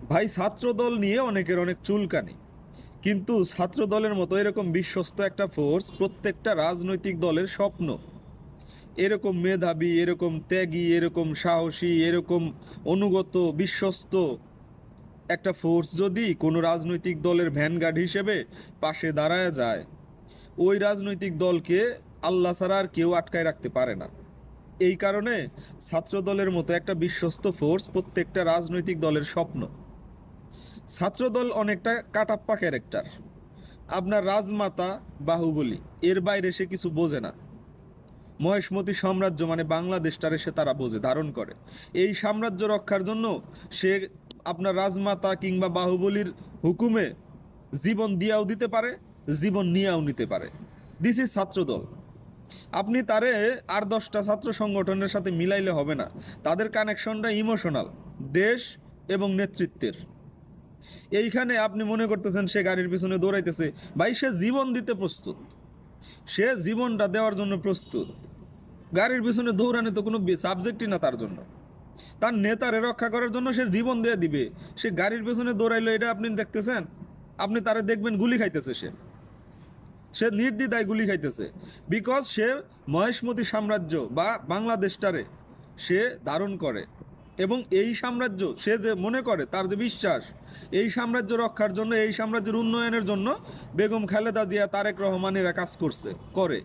ভাই, ছাত্রদল নিয়ে অনেকের অনেক চুলকানি, কিন্তু ছাত্রদলের মতো এরকম বিশ্বস্ত একটা ফোর্স প্রত্যেকটা রাজনৈতিক দলের স্বপ্ন। এরকম মেধাবী, এরকম ত্যাগী, এরকম সাহসী, এরকম অনুগত, বিশ্বস্ত একটা ফোর্স যদি কোনো রাজনৈতিক দলের ভ্যানগার্ড হিসেবে পাশে দাঁড়ায় যায়, ওই রাজনৈতিক দলকে আল্লাহ ছাড়া আর কেউ আটকায় রাখতে পারে না। এই কারণে ছাত্রদলের মতো একটা বিশ্বস্ত ফোর্স প্রত্যেকটা রাজনৈতিক দলের স্বপ্ন। ছাত্রদল অনেকটা কাটাপ্পা ক্যারেক্টার। আপনার রাজমাতা বাহুবলী, এর বাইরে সে কিছু বোঝে না। মহেশমতি সাম্রাজ্য মানে বাংলাদেশটারে সে তারা বোঝে, ধারণ করে। এই সাম্রাজ্য রক্ষার জন্য সে আপনার রাজমাতা কিংবা বাহুবলীর হুকুমে জীবন দিয়াও দিতে পারে, জীবন নিয়েও নিতে পারে। দিস ইজ ছাত্রদল। আপনি তারে আর 10টা ছাত্র সংগঠনের সাথে মিলাইলে হবে না। তাদের কানেকশনটা ইমোশনাল, দেশ এবং নেতৃত্বের। এইখানে আপনি মনে করতেছেন সে গাড়ির পিছনে দৌড়াইতেছে, ভাই সে জীবন দিতে প্রস্তুত, সে জীবনটা দেওয়ার জন্য প্রস্তুত। গাড়ির পিছনে দৌড়ানো তো কোনো সাবজেক্টই না তার জন্য। তার নেতারে রক্ষা করার জন্য সে জীবন দিয়ে দিবে। সে গাড়ির পেছনে দৌড়াইলো, এটা আপনি দেখতেছেন? আপনি তারে দেখবেন গুলি খাইতেছে, সে সে নির্দ্বিধায় গুলি খাইতেছে। বিকজ সে মহেশমতি সাম্রাজ্য বা বাংলাদেশটারে সে ধারণ করে। এবং এই সাম্রাজ্য সে যে মনে করে, তার যে বিশ্বাস, এই সাম্রাজ্য রক্ষার জন্য, এই সাম্রাজ্যের উন্নয়নের জন্য বেগম খালেদা জিয়া, তারেক রহমানেরা কাজ করে।